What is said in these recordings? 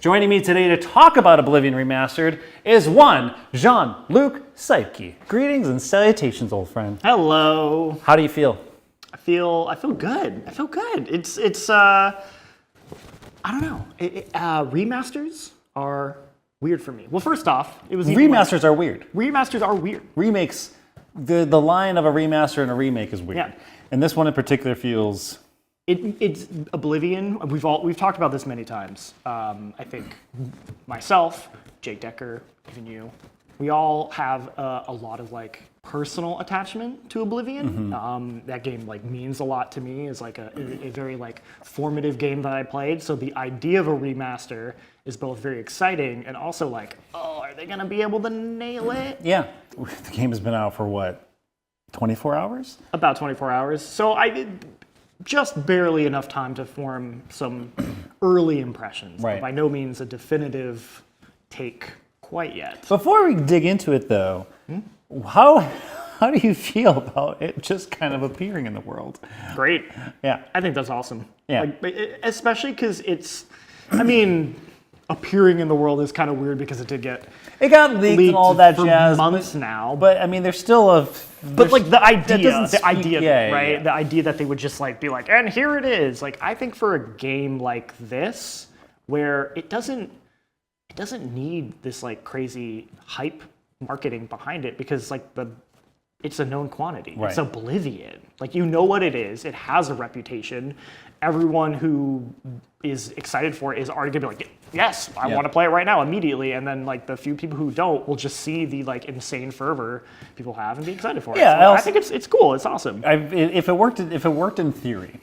Joining me today to talk about Oblivion Remastered is one Jean-Luc Seipke. Greetings and salutations, old friend. Hello. How do you feel? I feel good. It's I don't know. Remasters are weird for me. Well, first off, it was Remasters are weird. Remasters are weird. Remakes, the line of a remaster and a remake is weird. Yeah. And this one in particular feels... It's Oblivion. We've talked about this many times. I think myself, Jake Decker, even you, we all have a lot of like personal attachment to Oblivion. That game like means a lot to me. It's like a very like formative game that I played. So the idea of a remaster is both very exciting and also like, oh, are they gonna be able to nail it? Yeah. The game has been out for what, 24 hours? About 24 hours. So I did just barely enough time to form some early impressions. Right. By no means a definitive take quite yet. Before we dig into it though, how do you feel about it just kind of appearing in the world? Great. Yeah. I think that's awesome. Yeah. Especially because appearing in the world is kind of weird because it did get It got leaked and all that for jazz. months now. But I mean, there's still a... But like the idea, yeah, right? yeah. The idea that they would just like be like, and here it is. Like I think for a game like this, where it doesn't need this like crazy hype marketing behind it because like it's a known quantity. Right. It's Oblivion. Like you know what it is. It has a reputation. Everyone who is excited for it is already gonna be like, yes, I want to play it right now immediately. And then like the few people who don't will just see the like insane fervor people have and be excited for it. Yeah, So I think it's cool. It's awesome. If it worked in theory,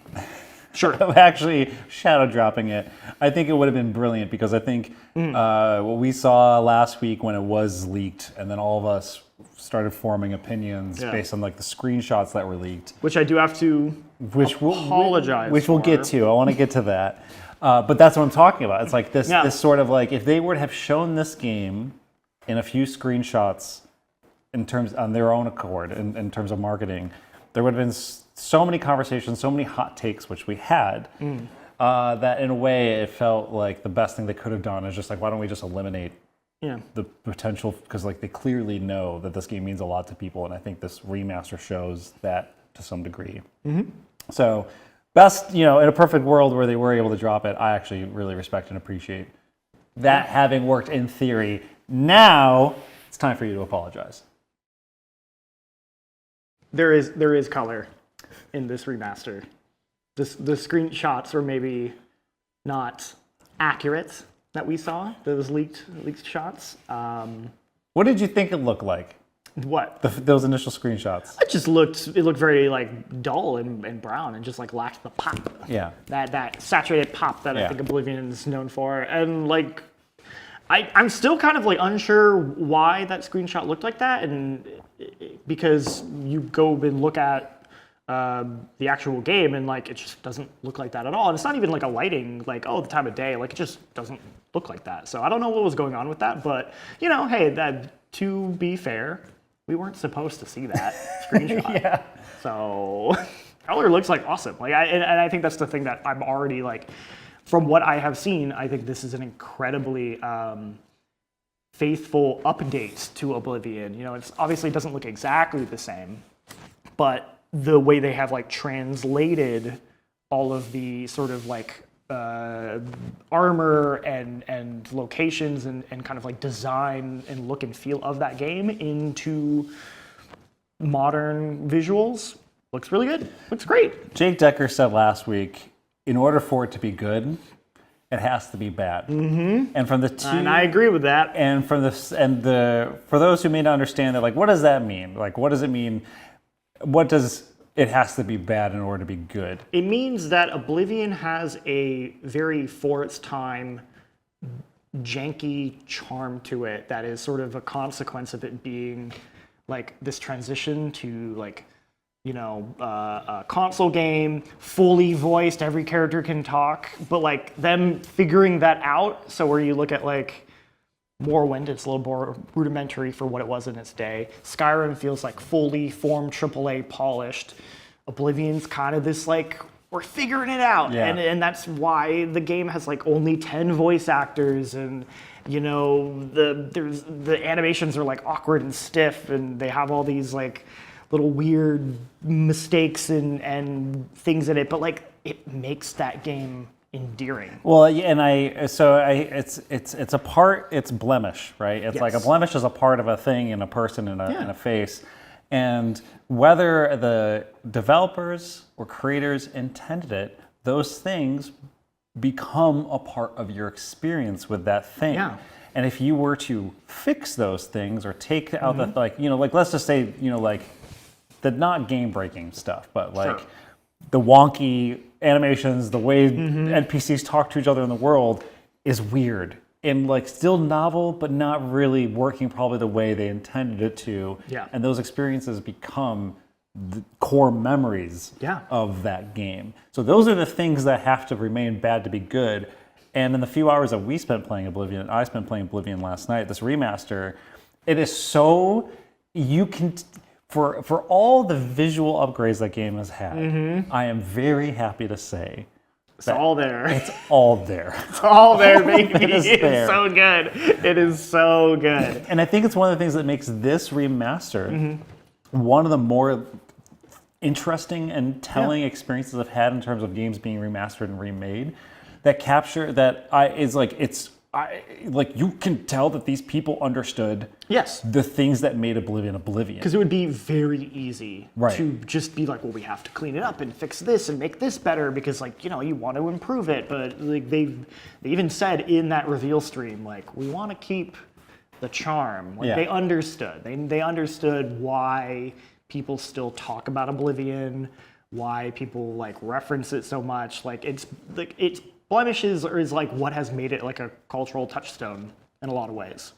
Sure. actually shadow dropping it, I think it would have been brilliant because I think what we saw last week when it was leaked, and then all of us started forming opinions based on like the screenshots that were leaked, Which I do have to apologize which we'll get to. I want to get to that, but that's what I'm talking about. It's like this sort of like if they would have shown this game in a few screenshots in terms on their own accord in terms of marketing, there would have been so many conversations, so many hot takes, which we had, that in a way it felt like the best thing they could have done is just like, why don't we just eliminate the potential, because like they clearly know that this game means a lot to people, and I think this remaster shows that to some degree. So best, in a perfect world where they were able to drop it, I actually really respect and appreciate that having worked in theory. Now it's time for you to apologize. There is color in this remaster. The screenshots were maybe not accurate that we saw. Those leaked shots. What did you think it looked like? What? Those initial screenshots. It looked very like dull and brown and just like lacked the pop. Yeah. That saturated pop that I think Oblivion is known for. And like I'm still kind of like unsure why that screenshot looked like that, and because you go and look at the actual game and like it just doesn't look like that at all. And it's not even like a lighting, like the time of day, like it just doesn't look like that. So I don't know what was going on with that, but hey, that to be fair, we weren't supposed to see that screenshot. Yeah. So color looks like awesome. Like I think that's the thing that I'm already like, from what I have seen, I think this is an incredibly faithful update to Oblivion. It's obviously doesn't look exactly the same, but the way they have like translated all of the sort of like armor and locations and kind of like design and look and feel of that game into modern visuals looks really good. Looks great. Jake Decker said last week, in order for it to be good, it has to be bad. And from the two, and I agree with that. And for those who may not understand that, like, what does that mean? Like, what does it mean? What does it has to be bad in order to be good? It means that Oblivion has a very, for its time, janky charm to it that is sort of a consequence of it being like this transition to like, a console game, fully voiced, every character can talk, but like them figuring that out. So where you look at like Morrowind, it's a little more rudimentary for what it was in its day. Skyrim feels like fully formed, AAA polished. Oblivion's kind of this like we're figuring it out. Yeah. And that's why the game has like only 10 voice actors, and you know, the animations are like awkward and stiff, and they have all these like little weird mistakes and things in it, but like it makes that game endearing. Well, yeah, and it's a part, it's blemish, right? It's like a blemish is a part of a thing in a person in a face. And whether the developers or creators intended it, those things become a part of your experience with that thing. Yeah. And if you were to fix those things or take out the, like, you know, like let's just say, you know, like the not game breaking stuff, but like the wonky animations, the way NPCs talk to each other in the world is weird and like still novel, but not really working probably the way they intended it to. Yeah. And those experiences become the core memories Yeah. of that game. So those are the things that have to remain bad to be good. And in the few hours that we spent playing Oblivion, and I spent playing Oblivion last night, this remaster, it is so, you can, for all the visual upgrades that game has had, I am very happy to say It's all there. it's all there. It's all there, baby. It is there. So good. It is so good. And I think it's one of the things that makes this remaster one of the more interesting and telling experiences I've had in terms of games being remastered and remade. That capture that you can tell that these people understood the things that made Oblivion Oblivion. Because it would be very easy Right. to just be like, well, we have to clean it up and fix this and make this better because, like, you know, you want to improve it. But like they even said in that reveal stream, like, we want to keep the charm. Like they understood. They understood why people still talk about Oblivion, why people like reference it so much. Like it's blemishes is like what has made it like a cultural touchstone in a lot of ways.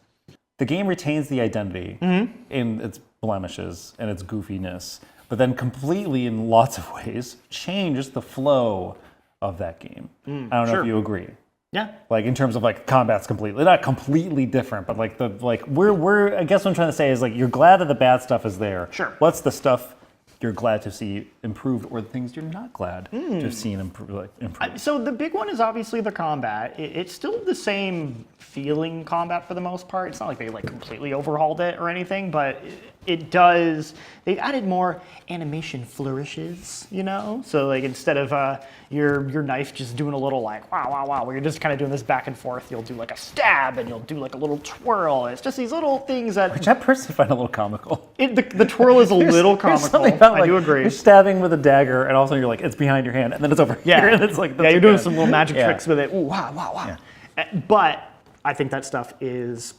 The game retains the identity in its blemishes and its goofiness, but then completely, in lots of ways, changes the flow of that game. I don't know if you agree. Yeah. Like in terms of like combat's not completely different, but like we're I guess what I'm trying to say is like you're glad that the bad stuff is there. Sure. What's the stuff you're glad to see improved, or the things you're not glad to have seen improve? So the big one is obviously the combat. It's still the same feeling combat for the most part. It's not like they like completely overhauled it or anything, but it does. They've added more animation flourishes, you know. So like instead of your knife just doing a little like wow wow wow, where you're just kind of doing this back and forth, you'll do like a stab and you'll do like a little twirl. It's just these little things that Which I personally find a little comical. The twirl is a little comical. Like, I do agree. You're stabbing with a dagger, and all of a sudden you're like, it's behind your hand, and then it's over here. And it's like, you're doing some little magic tricks with it. Ooh, wow, wow, wow. Yeah. But I think that stuff is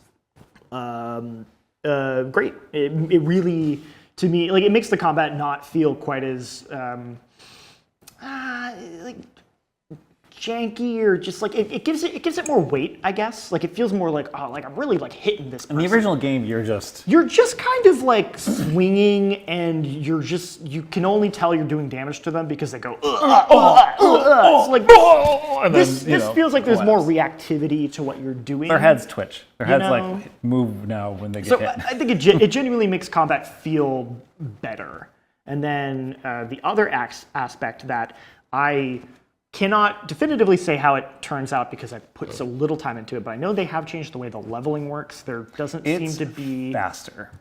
great. It really, to me, like it makes the combat not feel quite as like janky or just like it gives it more weight, I guess. Like it feels more like like I'm really like hitting this person. In the original game, you're just kind of like swinging, and you can only tell you're doing damage to them because they go It's like this feels like there's more reactivity to what you're doing. Their heads twitch. Their heads like move now when they get hit. I think it genuinely makes combat feel better. And then the other aspect that I cannot definitively say how it turns out because I put so little time into it, but I know they have changed the way the leveling works. There doesn't seem to be faster,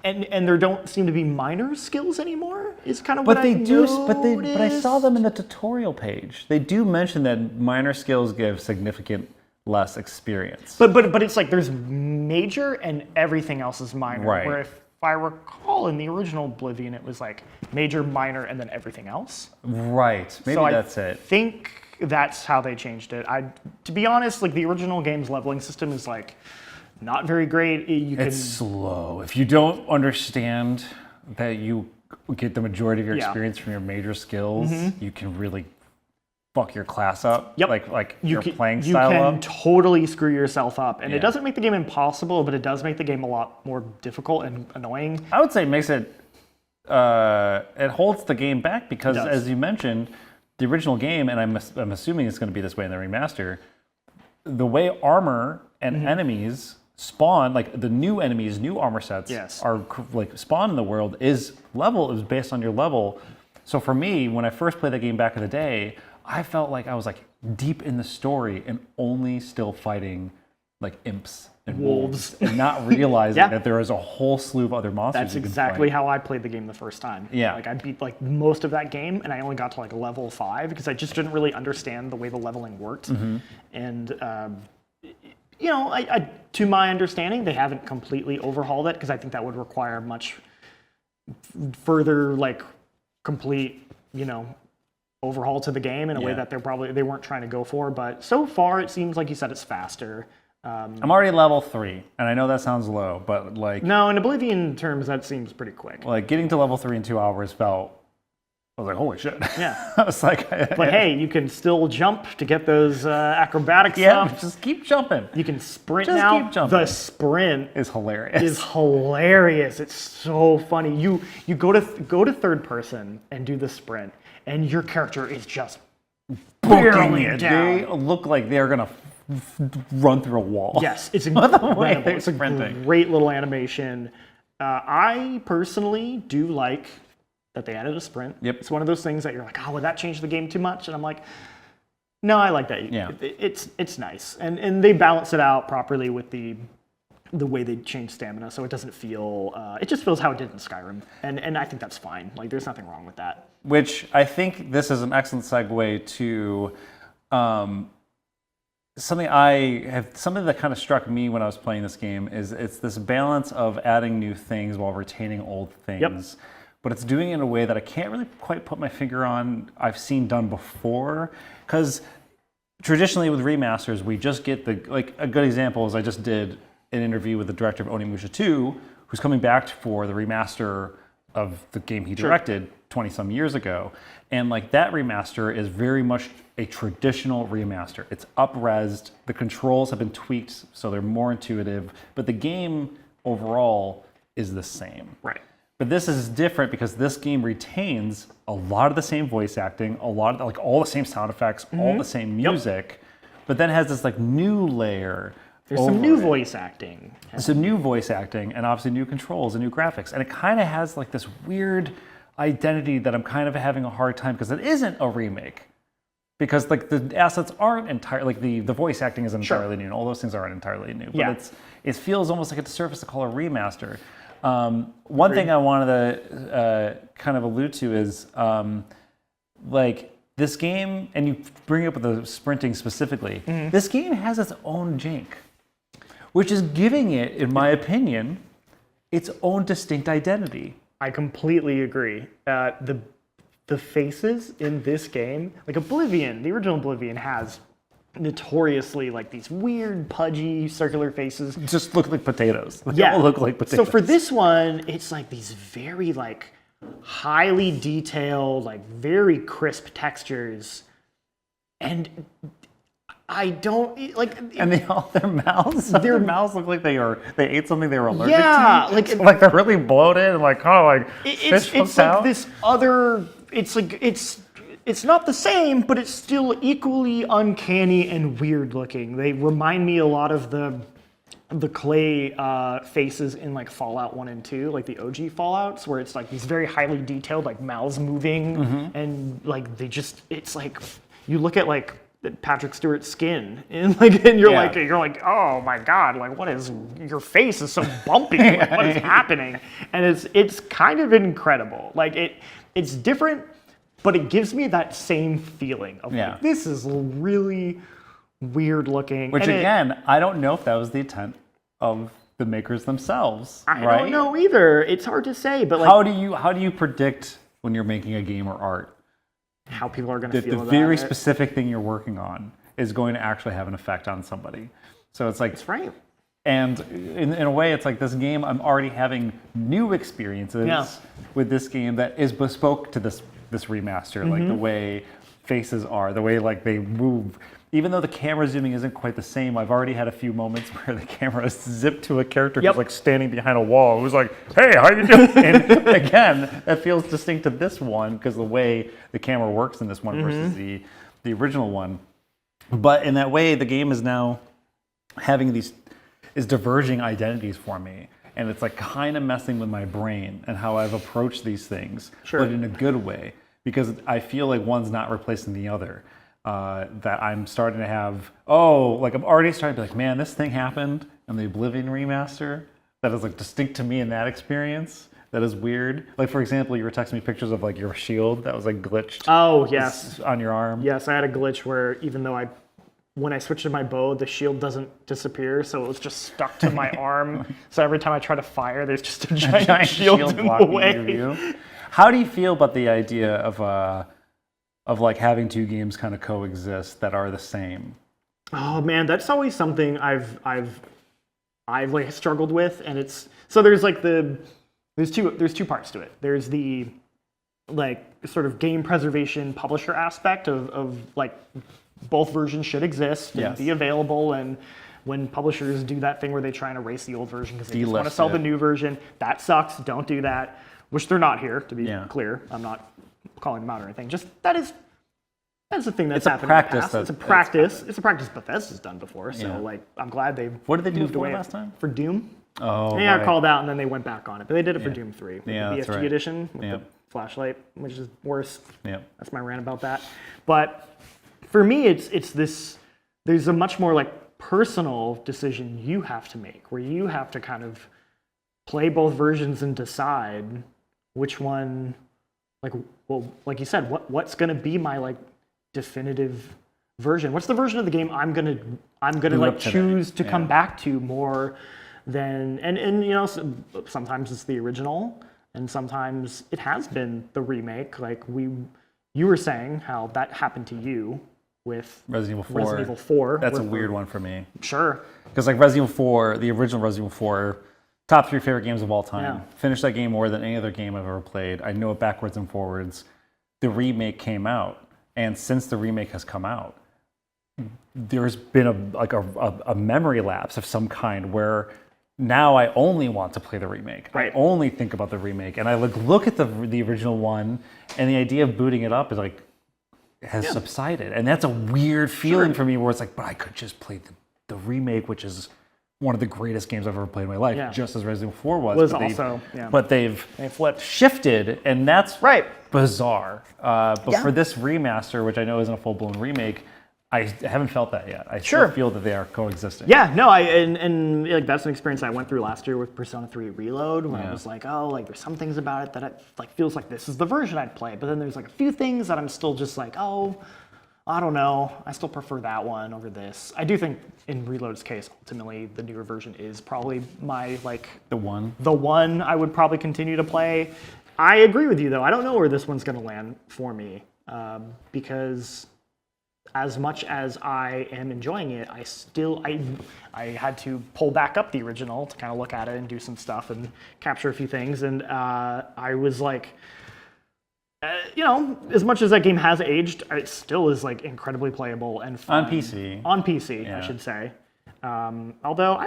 and there don't seem to be minor skills anymore. Is kind of but what they I do. noticed. But I saw them in the tutorial page. They do mention that minor skills give significant less experience. But it's like there's major and everything else is minor. Right. Where if I recall in the original Oblivion, it was like major, minor, and then everything else. Right. Maybe that's it. I think that's how they changed it. To be honest, like the original game's leveling system is like not very great. It's slow. If you don't understand that you get the majority of your experience from your major skills, you can really fuck your class up. Yep. Like your playing style You up. can totally screw yourself up. And it doesn't make the game impossible, but it does make the game a lot more difficult and annoying. I would say it makes it, it holds the game back because, as you mentioned, the original game, and I'm assuming it's going to be this way in the remaster, the way armor and enemies spawn, like the new enemies, new armor sets are like spawn in the world is based on your level. So for me, when I first played that game back in the day, I felt like I was like deep in the story and only still fighting like imps and wolves and not realizing that there is a whole slew of other monsters. That's exactly how I played the game the first time. Yeah. Like I beat like most of that game and I only got to like level 5 because I just didn't really understand the way the leveling worked. And you know, I to my understanding, they haven't completely overhauled it because I think that would require much further like complete, you know, overhaul to the game in a way that they weren't trying to go for. But so far, it seems like you said it's faster. I'm already level 3, and I know that sounds low, but like no, in Oblivion terms, that seems pretty quick. Like getting to level 3 in 2 hours felt. I was like, holy shit. Yeah. I was like, but hey, you can still jump to get those acrobatic stuff. Just keep jumping. You can sprint Just now. keep jumping. The sprint is hilarious. It's so funny. You go to third person and do the sprint, and your character is just booking it. down. They look like they're gonna run through a wall. Yes, it's incredible. It's a sprinting. great little animation. I personally do like that they added a sprint. Yep. It's one of those things that you're like, oh, would that change the game too much? And I'm like, no, I like that. Yeah. It's nice. And they balance it out properly with the way they change stamina, so it doesn't feel, it just feels how it did in Skyrim. And I think that's fine. Like, there's nothing wrong with that. Which I think this is an excellent segue to something that kind of struck me when I was playing this game is it's this balance of adding new things while retaining old things. Yep. But it's doing it in a way that I can't really quite put my finger on. I've seen done before, because traditionally with remasters, we just get a good example is I just did an interview with the director of Onimusha 2, who's coming back for the remaster of the game he directed 20-some years ago. And like that remaster is very much a traditional remaster. It's up-resed, the controls have been tweaked so they're more intuitive, but the game overall is the same. Right. But this is different because this game retains a lot of the same voice acting, a lot of like all the same sound effects, all the same music, but then has this like new layer. There's some new voice acting. Some new voice acting and obviously new controls and new graphics. And it kind of has like this weird identity that I'm kind of having a hard time because it isn't a remake. Because like the assets aren't entirely, like the voice acting isn't entirely new and all those things aren't entirely new. But it feels almost like a disservice to call it a remaster. One thing I wanted to kind of allude to is like this game, and you bring up the sprinting specifically, this game has its own jank, which is giving it, in my opinion, its own distinct identity. I completely agree. The faces in this game, like Oblivion, the original Oblivion has notoriously like these weird pudgy circular faces just look like potatoes. They all look like potatoes. So for this one it's like these very like highly detailed, like very crisp textures, and I don't like. And their mouths look like they ate something they were allergic to. Yeah, like they're really bloated and like it's like out. This other. It's like it's not the same, but it's still equally uncanny and weird looking. They remind me a lot of the clay faces in like Fallout 1 and 2, like the OG Fallouts, where it's like these very highly detailed, like mouths moving, and like it's like you look at like Patrick Stewart's skin, and you're like, oh my god, like what is your face is so bumpy? Like, what is happening? And it's kind of incredible. Like it's different, but it gives me that same feeling of like, this is really weird looking. Which again, I don't know if that was the intent of the makers themselves. I don't know either. It's hard to say, but like, how do you predict when you're making a game or art how people are going to feel the about very it? specific thing you're working on is going to actually have an effect on somebody? So it's like that's right. And in a way, it's like this game, I'm already having new experiences with this game that is bespoke to this remaster, like the way faces are, the way like they move. Even though the camera zooming isn't quite the same, I've already had a few moments where the camera is zipped to a character who's like standing behind a wall, who's like, hey, how you doing? And again, that feels distinct to this one because the way the camera works in this one versus the original one. But in that way, the game is now having these diverging identities for me. And it's like kind of messing with my brain and how I've approached these things, but in a good way. because I feel like one's not replacing the other. That I'm starting to have, I'm already starting to be like, man, this thing happened in the Oblivion Remaster that is like distinct to me in that experience. That is weird. Like, for example, you were texting me pictures of like your shield that was like glitched. Oh, yes. On your arm. Yes, I had a glitch where even though when I switched to my bow, the shield doesn't disappear, so it was just stuck to my arm. So every time I try to fire, there's just a giant shield in the way. Your view. How do you feel about the idea of like having two games kind of coexist that are the same? Oh man, that's always something I've like struggled with, and it's so there's two parts to it. There's the like sort of game preservation publisher aspect of like both versions should exist and be available, and when publishers do that thing where they try and erase the old version because they just want to sell the new version, that sucks. Don't do that. Which they're not here, to be clear. I'm not calling them out or anything. Just that's the thing that's happened in the past. It's a practice. It's a practice Bethesda's done before. So like, I'm glad they've. What did they do moved for away last time? For Doom. Oh, they got called out and then they went back on it. But they did it for Doom 3 with the BFG edition with the flashlight, which is worse. Yeah. That's my rant about that. But for me, it's this. There's a much more like personal decision you have to make, where you have to kind of play both versions and decide which one, like you said, what's going to be my like definitive version? What's the version of the game I'm gonna like choose to come back to more than and you know, sometimes it's the original and sometimes it has been the remake. Like you were saying how that happened to you with Resident Evil 4. Resident Evil 4. That's a weird one for me. Sure. Because like Resident Evil 4, the original Resident Evil 4, top 3 favorite games of all time. Yeah. Finished that game more than any other game I've ever played. I know it backwards and forwards. The remake came out, and since the remake has come out, there's been a memory lapse of some kind where now I only want to play the remake. Right. I only think about the remake, and I look at the original one, and the idea of booting it up is like has subsided, and that's a weird feeling for me, where it's like, but I could just play the remake, which is one of the greatest games I've ever played in my life, just as Resident Evil 4 was. But they've flipped, shifted, and that's bizarre. But for this remaster, which I know isn't a full-blown remake, I haven't felt that yet. I still feel that they are coexisting. Yeah, no, and like that's an experience I went through last year with Persona 3 Reload, when I was like, oh, like there's some things about it that it like feels like this is the version I'd play, but then there's like a few things that I'm still just like, oh, I don't know. I still prefer that one over this. I do think in Reload's case, ultimately, the newer version is probably my like the one I would probably continue to play. I agree with you though. I don't know where this one's going to land for me because as much as I am enjoying it, I had to pull back up the original to kind of look at it and do some stuff and capture a few things, and I was like. You know, as much as that game has aged, it still is like incredibly playable and fun. On PC. On PC, I should say. Although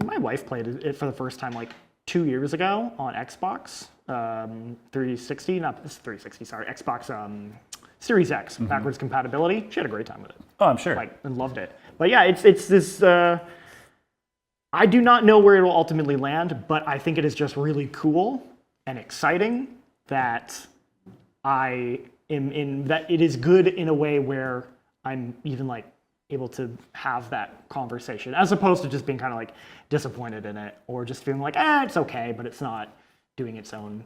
my wife played it for the first time like 2 years ago on Xbox 360, not 360, sorry, Xbox Series X, backwards compatibility. She had a great time with it. Oh, I'm sure. And loved it. But yeah, it's this. I do not know where it will ultimately land, but I think it is just really cool and exciting that. I am in that it is good in a way where I'm even like able to have that conversation as opposed to just being kind of like disappointed in it or just feeling like, it's okay, but it's not doing its own.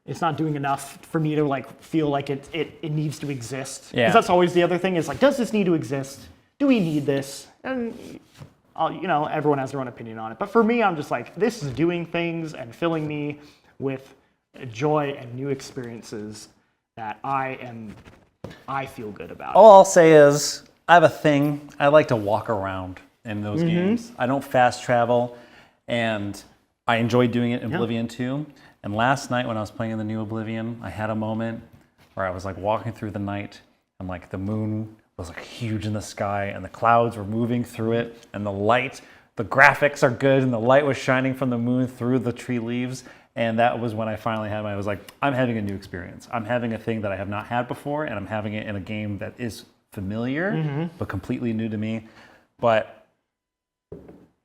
It's not doing enough for me to like feel like it needs to exist. Because that's always the other thing is like, does this need to exist? Do we need this? And you know, everyone has their own opinion on it. But for me, I'm just like, this is doing things and filling me with joy and new experiences that I feel good about. All I'll say is, I have a thing. I like to walk around in those games. I don't fast travel, and I enjoy doing it in Oblivion too. And last night when I was playing in the new Oblivion, I had a moment where I was like walking through the night, and like the moon was like huge in the sky, and the clouds were moving through it, and the light, the graphics are good, and the light was shining from the moon through the tree leaves. And that was when I finally I was like, I'm having a new experience. I'm having a thing that I have not had before, and I'm having it in a game that is familiar, but completely new to me. But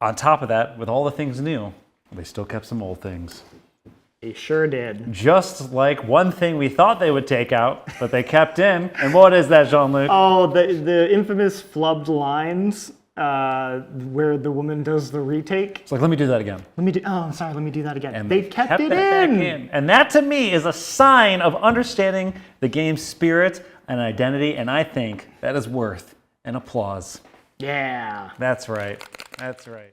on top of that, with all the things new, they still kept some old things. They sure did. Just like one thing we thought they would take out, but they kept in. And what is that, Jean-Luc? Oh, the infamous flubbed lines where the woman does the retake. It's like, let me do that again. Let me do that again. And they kept it that in. back in. And that to me is a sign of understanding the game's spirit and identity, and I think that is worth an applause. Yeah. That's right. That's right.